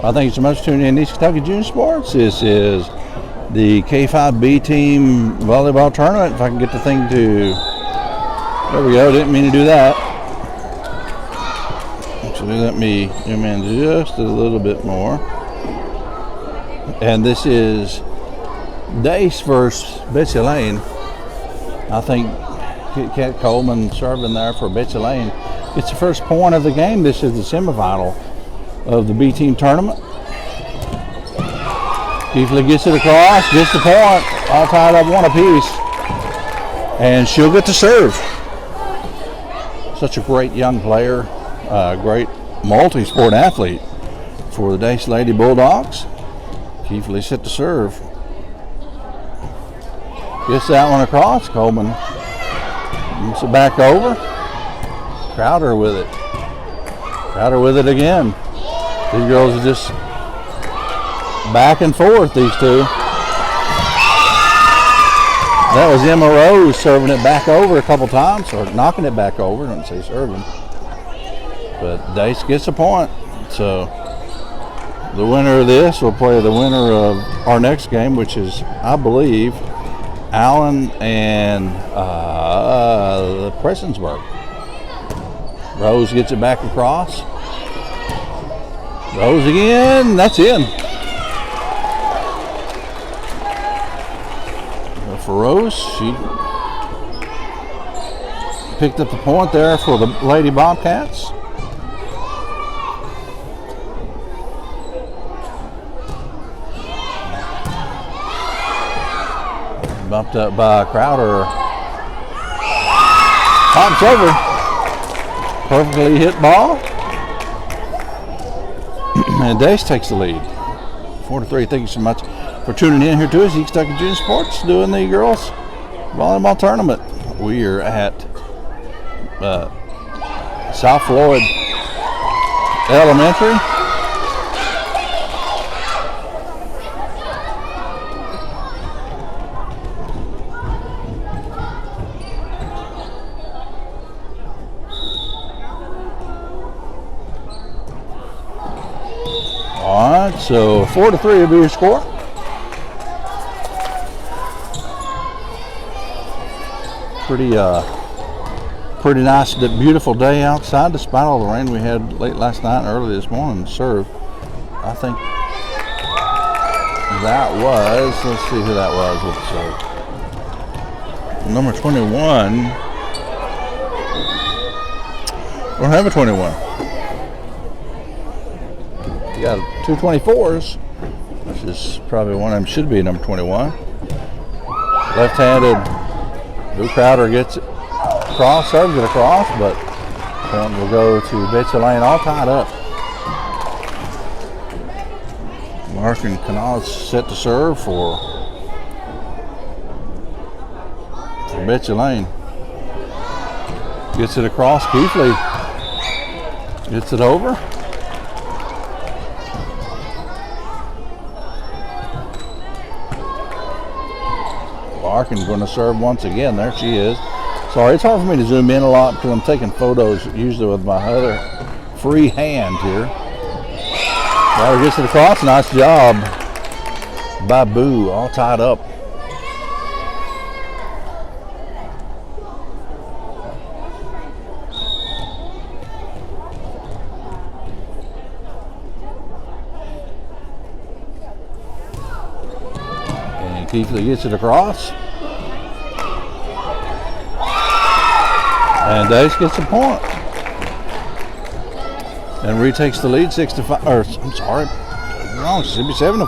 I thank you so much for tuning in to East Kentucky Junior Sports. This is the K5B team volleyball tournament. If I can get the thing to, there we go, didn't mean to do that. Actually, let me zoom in just a little bit more. And this is DACE versus Betsy Layne. I think Kat Coleman serving there for Betsy Layne. It's the first point of the game. This is the semifinal of the B team tournament. Keithley gets it across, gets the point, all tied up one apiece, and she'll get to serve. Such a great young player, great multi-sport athlete for the DACE Lady Bulldogs. Keithley set to serve. Gets that one across. Coleman moves it back over. Crowder with it. Crowder with it again. These girls are just back and forth, these two. That was Emma Rose serving it back over a couple times, or knocking it back over. I don't say serving. But DACE gets a point. So the winner of this will play the winner of our next game, which is, I believe, Allen and Prestonsburg. Rose gets it back across. Rose again, that's in. For Rose, she picked up the point there for the Lady Bobcats. Bumped up by Crowder. Pops over. Perfectly hit ball. And DACE takes the lead. 4-3. Thank you so much for tuning in here to us. East Kentucky Junior Sports doing the girls volleyball tournament. We are at South Floyd Elementary. All right, so 4-3 will be your score. Pretty nice, beautiful day outside, despite all the rain we had late last night and early this morning. Serve, I think that was, let's see who that was with the serve. Number 21. We don't have a 21. You got two 24s, which is probably one of them should be number 21. Left-handed. Lou Crowder gets it across, serves it across, but point will go to Betsy Layne, all tied up. Larkin Canals set to serve for Betsy Layne. Gets it across, Keithley gets it over. Larkin going to serve once again. There she is. Sorry, it's hard for me to zoom in a lot because I'm taking photos usually with my other free hand here. Crowder gets it across. Nice job by Boo, all tied up. And Keithley gets it across. And DACE gets a point. And retakes the lead 6-5, or I'm sorry, wrong, it should be 7-5.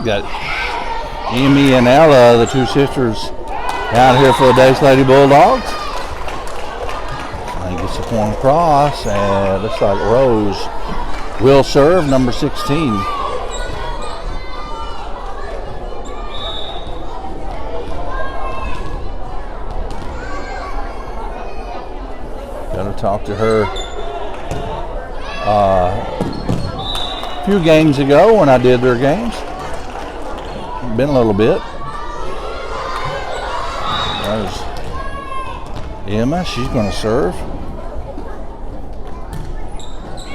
Got Amy and Ella, the two sisters, down here for the DACE Lady Bulldogs. Gets the point across, and looks like Rose will serve, number 16. Got to talk to her a few games ago when I did their games. Been a little bit. There's Emma. She's going to serve.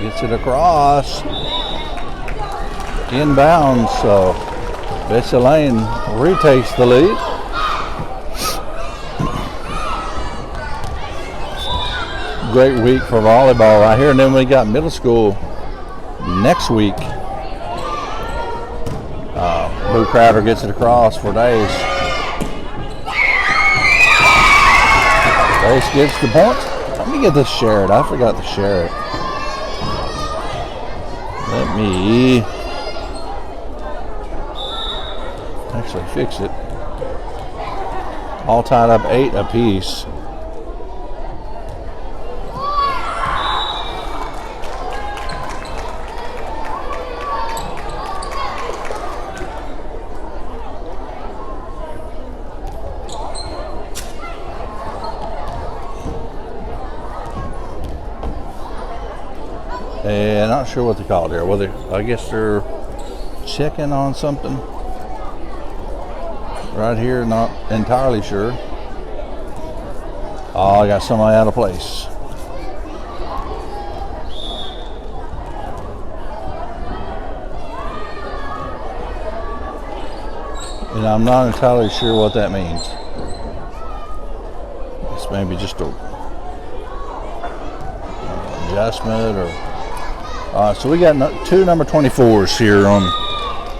Gets it across. Inbounds. So Betsy Layne retakes the lead. Great week for volleyball right here. And then we got middle school next week. Blue Crowder gets it across for DACE. DACE gets the point. Let me get this shared. I forgot to share it. Let me actually fix it. All tied up 8 apiece. And not sure what they call it here. Well, I guess they're checking on something right here. Not entirely sure. Oh, I got somebody out of place. And I'm not entirely sure what that means. It's maybe just a adjustment or. So we got 2 number 24s here on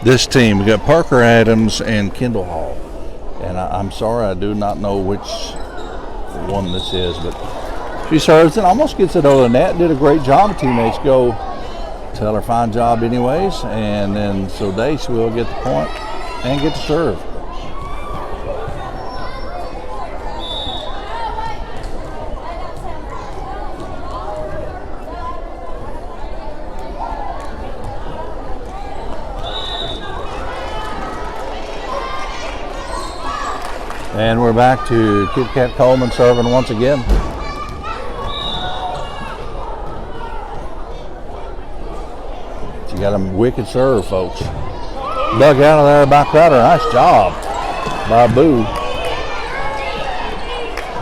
this team. We got Parker Adams and Kendall Hall. And I'm sorry, I do not know which one this is, but she serves and almost gets it over the net. Did a great job. Teammates go tell her fine job anyways. And then so DACE will get the point and get to serve. And we're back to Kit Kat Coleman serving once again. She got a wicked serve, folks. Dug out of there by Crowder. Nice job by Boo.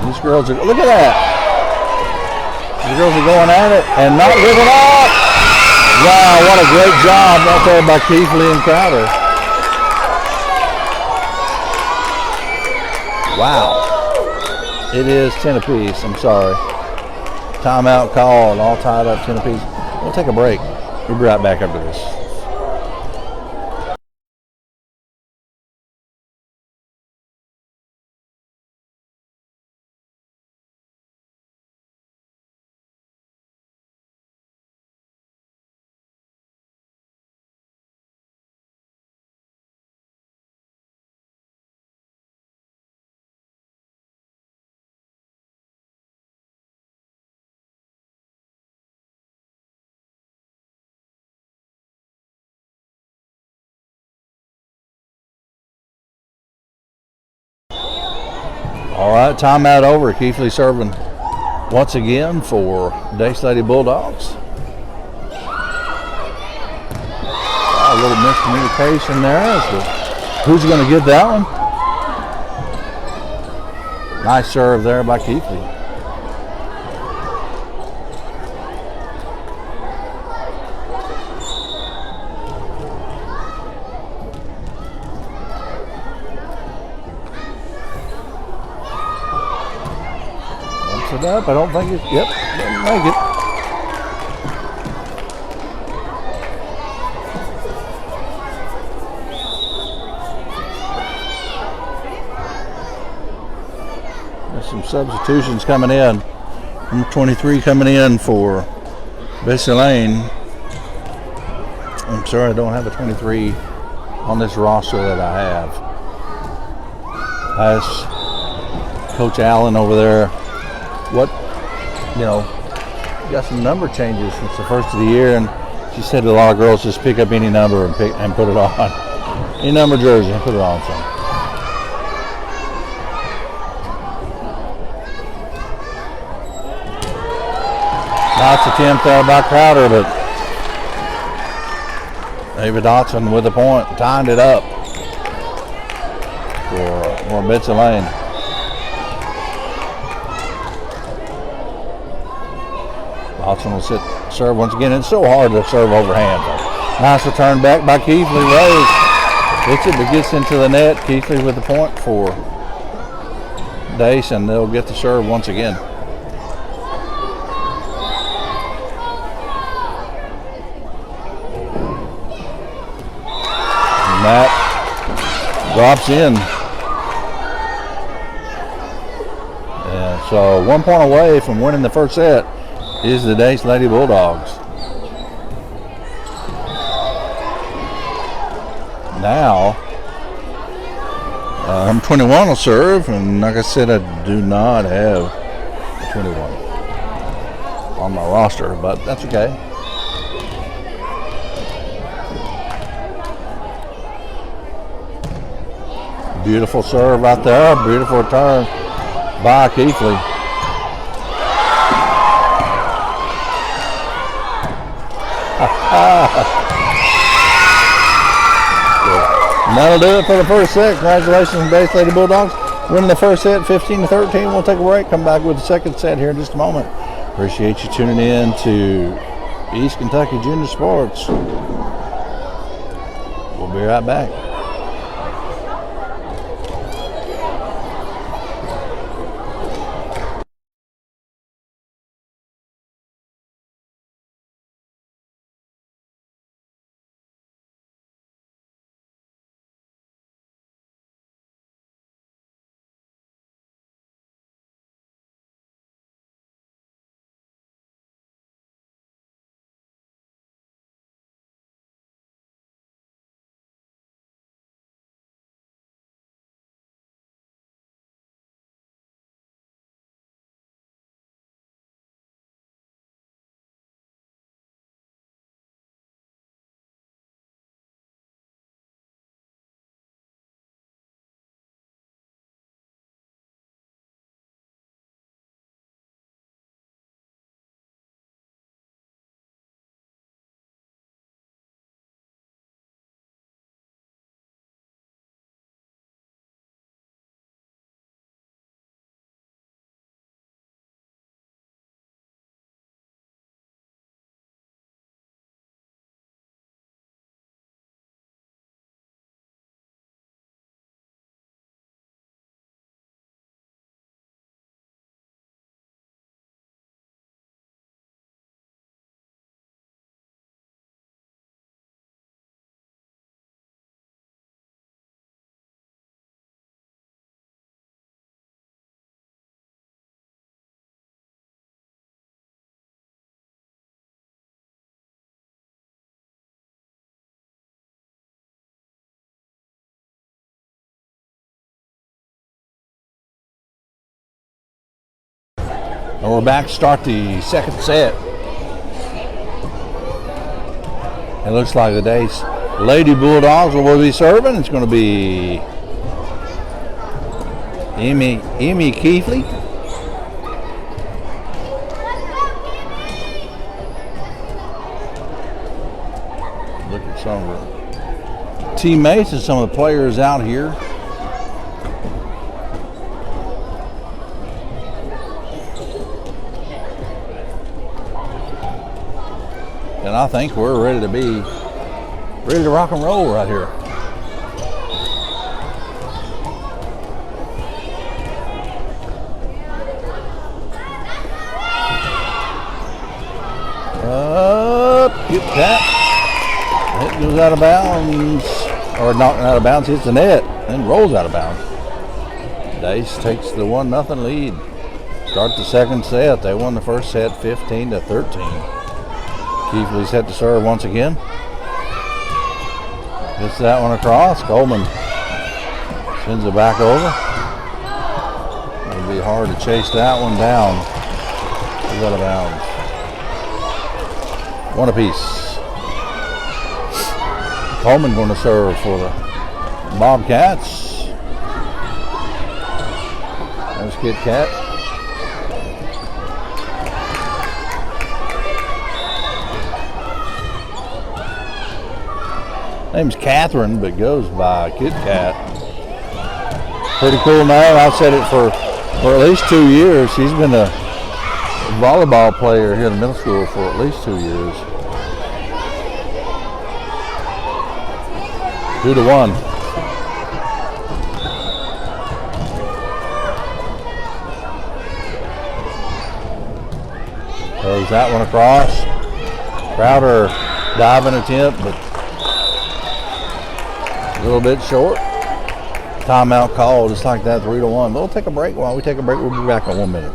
These girls are, look at that. These girls are going at it and not giving up. Wow, what a great job right there by Keithley and Crowder. Wow. It is 10 apiece. I'm sorry. Timeout called. All tied up 10 apiece. We'll take a break. We'll be right back after this. All right, timeout over. Keithley serving once again for DACE Lady Bulldogs. A little miscommunication there as to who's going to get that one. Nice serve there by Keithley. It up. I don't think it. Yep, didn't make it. There's some substitutions coming in. Number 23 coming in for Betsy Layne. I'm sorry, I don't have a 23 on this roster that I have. That's Coach Allen over there. What, got some number changes since the first of the year, and she said a lot of girls just pick up any number and put it on. Any number jersey and put it on. So. Nice attempt there by Crowder, but Ava Dotson with the point, tying it up for Betsy Layne. Austin will serve once again. It's so hard to serve overhand. Nice return back by Keithley. Rose hits it, but gets into the net. Keithley with the point for DACE, and they'll get the serve once again. And that drops in. And so 1 point away from winning the first set is the DACE Lady Bulldogs. Now, number 21 will serve, and like I said, I do not have a 21 on my roster, but that's okay. Beautiful serve right there, beautiful return by Keithley. That'll do it for the first set. Congratulations, DACE Lady Bulldogs. Winning the first set 15-13. We'll take a break, come back with the second set here in just a moment. Appreciate you tuning in to East Kentucky Junior Sports. We'll be right back. And we're back to start the second set. It looks like the DACE Lady Bulldogs will be serving. It's going to be Emmy Keithley. Look at some of the teammates and some of the players out here. And I think we're ready to rock and roll right here. Get that. It goes out of bounds, or not out of bounds, hits the net, and rolls out of bounds. DACE takes the 1-0 lead. Start the second set. They won the first set 15-13. Keithley's had to serve once again. Gets that one across. Coleman sends it back over. It'll be hard to chase that one down. Goes out of bounds. One apiece. Coleman going to serve for the Bobcats. There's Kit Kat. Name's Catherine, but goes by Kit Kat. Pretty cool name. I've said it for at least 2 years. She's been a volleyball player here in middle school for at least 2 years. 2-1. Throws that one across. Crowder diving attempt, but a little bit short. Timeout call, just like that, 3-1. We'll take a break. While we take a break, we'll be back in 1 minute.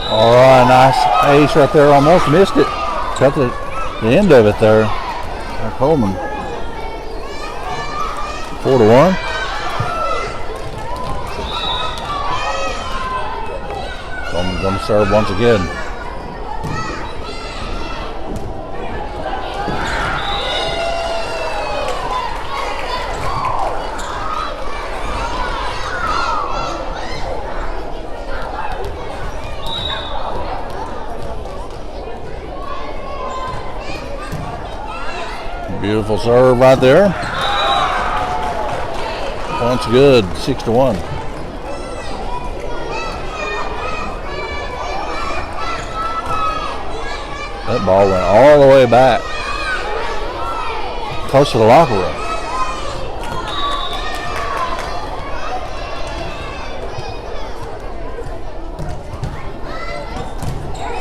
All right, nice ace right there. Almost missed it. Cut the end of it there. Coleman. 4-1. So I'm going to serve once again. Beautiful serve right there. Point's good, 6-1. That ball went all the way back, close to the locker room.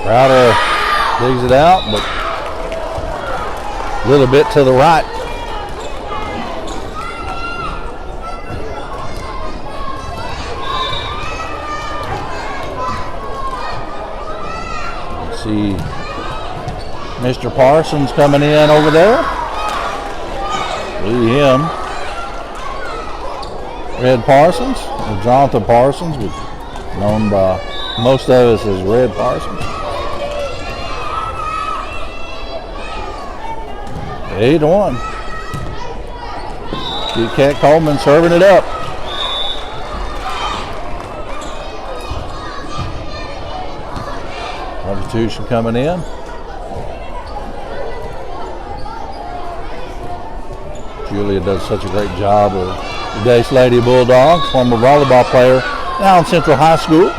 Crowder digs it out, but a little bit to the right. Let's see Mr. Parsons coming in over there. See him. Red Parsons, or Jonathan Parsons, known by most of us as Red Parsons. 8-1. Big Cat Coleman serving it up. Substitution coming in. Julia does such a great job with the DACE Lady Bulldogs, former volleyball player now in Central High School.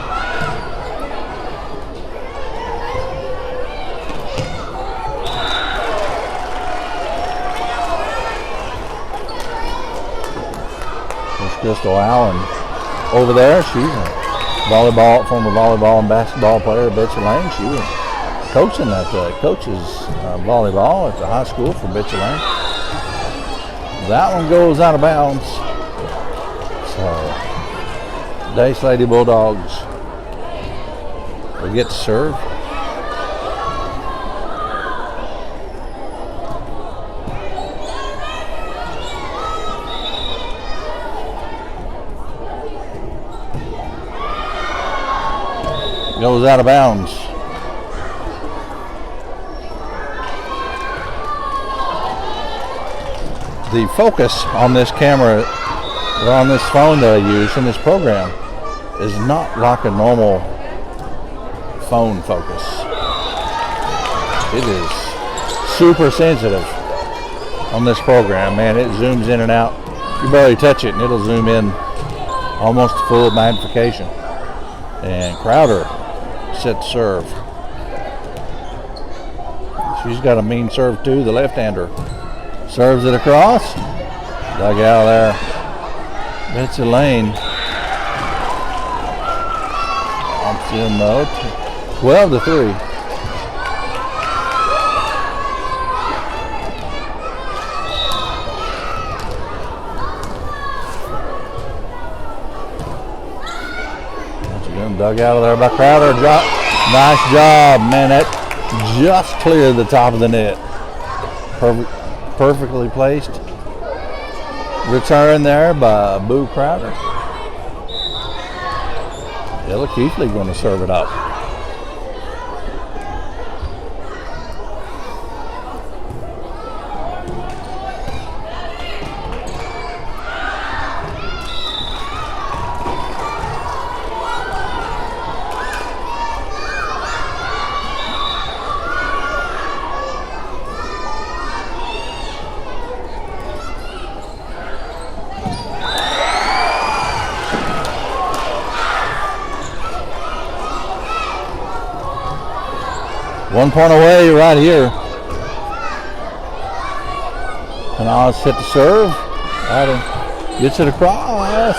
Crystal Allen over there. She's a former volleyball and basketball player, Betsy Layne. She was coaching at coaches volleyball at the high school for Betsy Layne. That one goes out of bounds. So, DACE Lady Bulldogs will get to serve. Goes out of bounds. The focus on this camera, or on this phone that I use in this program, is not like a normal phone focus. It is super sensitive on this program, man. It zooms in and out. You barely touch it and it'll zoom in almost full magnification. And Crowder set to serve. She's got a mean serve too, the left-hander. Serves it across. Dug out there. Betsy Layne. In 12-3. Once again, dug out of there by Crowder. Nice job, man. That just cleared the top of the net. Perfectly placed. Return there by Boo Crowder. Ella Keithley going to serve it up. One point away right here. Canales hit the serve. Gets it across.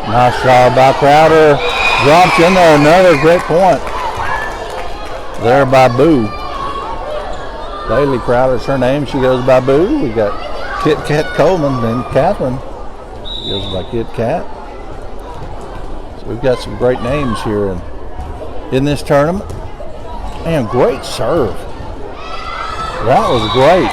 Nice job by Crowder. Drops in there. Another great point. There by Boo. Bailey Crowder's her name. She goes by Boo. We got Kit Kat Coleman and Catherine. She goes by Kit Kat. We've got some great names here in this tournament. And great serve. That was great.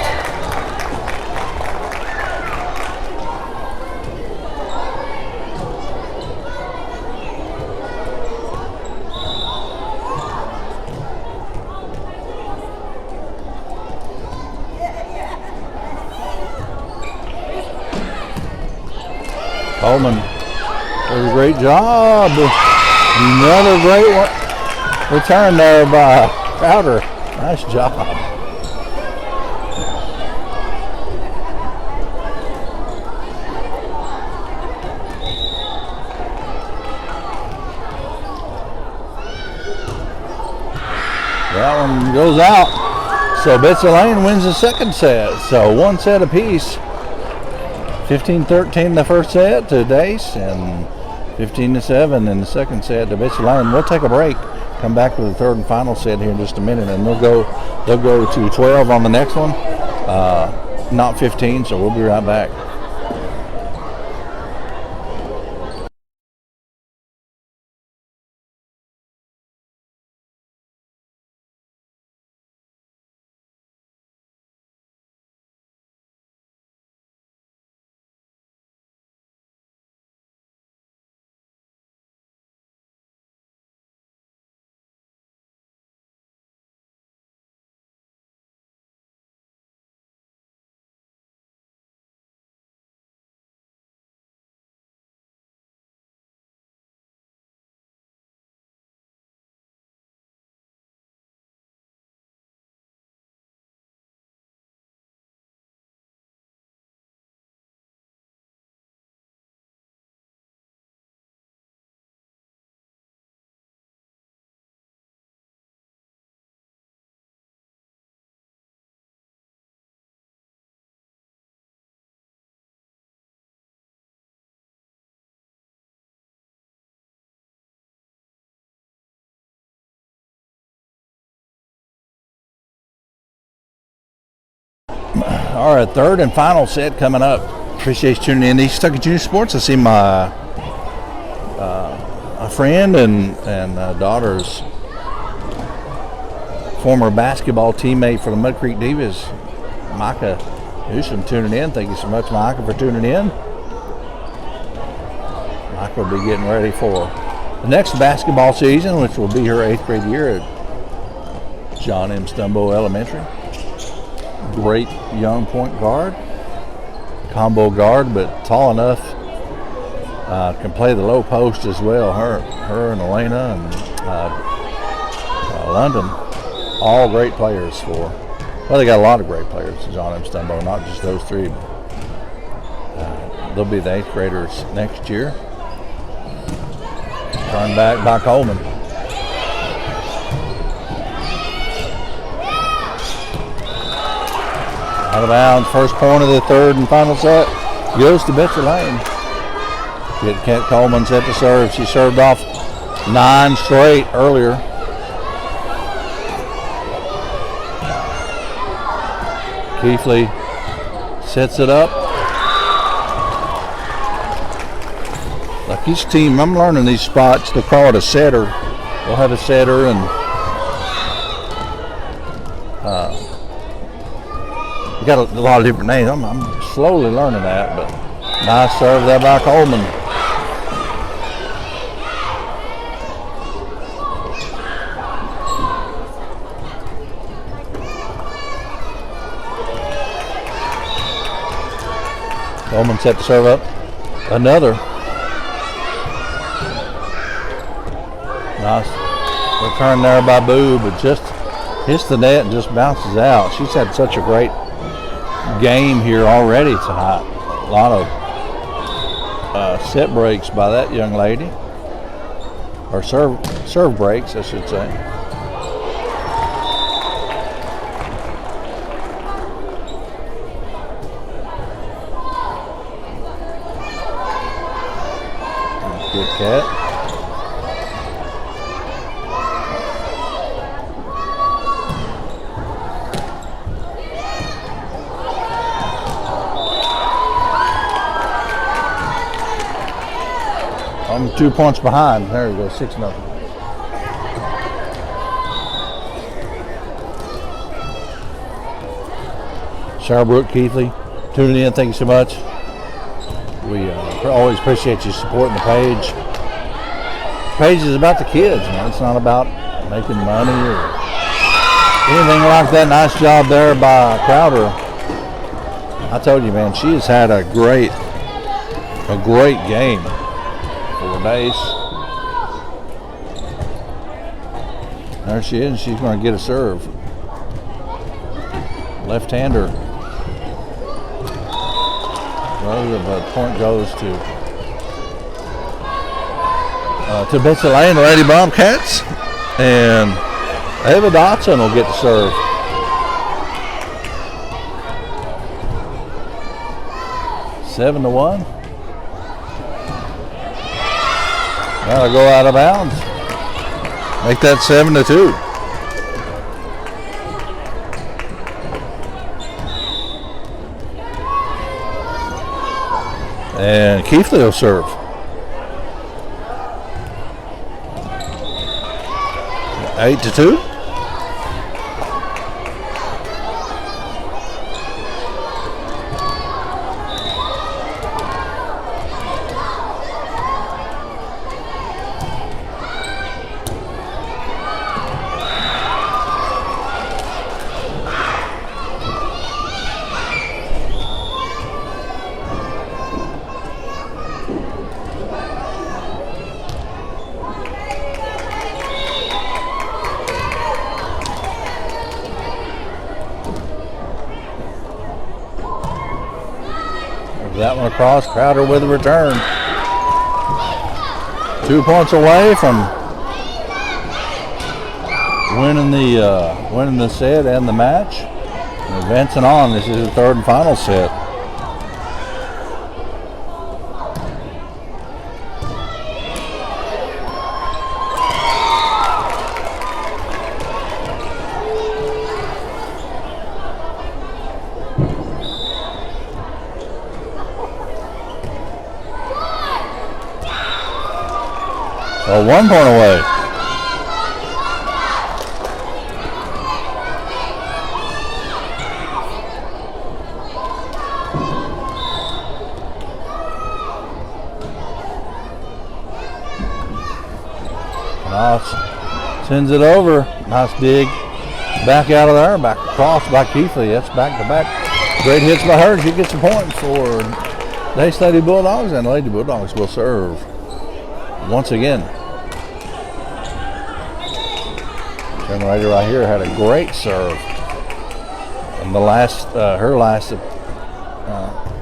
Coleman. A great job. Another great one. Return there by Crowder. Nice job. That one goes out. So Betsy Layne wins the second set. So one set apiece. 15-13 the first set to DACE and 15-7 in the second set to Betsy Layne. We'll take a break. Come back to the third and final set here in just a minute, and they'll go to 12 on the next one, not 15. So we'll be right back. All right, third and final set coming up. Appreciate you tuning in to East Kentucky Junior Sports. I see my a friend and daughter's former basketball teammate for the Mud Creek Divas, Micah Newsom, tuning in. Thank you so much, Micah, for tuning in. Micah will be getting ready for the next basketball season, which will be her 8th grade year at John M. Stumbo Elementary. Great young point guard, combo guard, but tall enough, can play the low post as well. Her and Elena and London, all great players for. Well, they got a lot of great players, John M. Stumbo, not just those three. But, they'll be the 8th graders next year. Turned back by Coleman. Out of bounds, first point of the 3rd and final set goes to Betsy Layne. Get Kent Coleman set to serve. She served off 9 straight earlier. Keithley sets it up. Like each team, I'm learning these spots. They call it a setter. They'll have a setter and you got a lot of different names. I'm slowly learning that, but nice serve there by Coleman. Coleman set to serve up. Another. Nice return there by Boo, but just hits the net and just bounces out. She's had such a great game here already tonight. A lot of set breaks by that young lady, or serve breaks, I should say. Good cat. I'm 2 points behind. There we go, 6-0. Sherbrooke, Keithley, tuning in. Thank you so much. We always appreciate you supporting the page. The page is about the kids, man. It's not about making money or anything like that. Nice job there by Crowder. I told you, man, she has had a great game for DACE. There she is. She's going to get a serve. Left-hander. Well, the point goes to Betsy Layne, the Lady Bobcats, and Ava Dotson will get the serve. Seven to 1. That'll go out of bounds. Make that 7 to 2. And Keithley will serve. 8 to 2. That one across. Crowder with a return. 2 points away from winning the set and the match. And advancing on. This is the third and final set. So 1 point away. Nice. Sends it over. Nice dig. Back out of there. Back across by Keithley. That's back to back. Great hits by her. She gets a point for DACE Lady Bulldogs, and Lady Bulldogs will serve once again. Young lady right here had a great serve. And the last, her last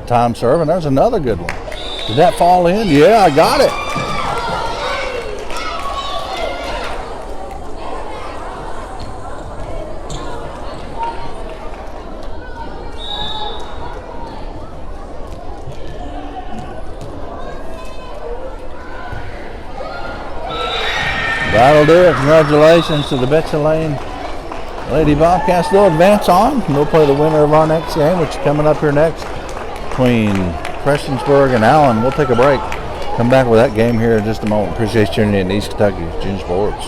time serving, there's another good one. Did that fall in? Yeah, I got it. That'll do it. Congratulations to the Betsy Layne Lady Bobcats. They'll advance on. They'll play the winner of our next game, which is coming up here next between Prestonsburg and Allen. We'll take a break. Come back with that game here in just a moment. Appreciate you tuning in to East Kentucky Junior Sports.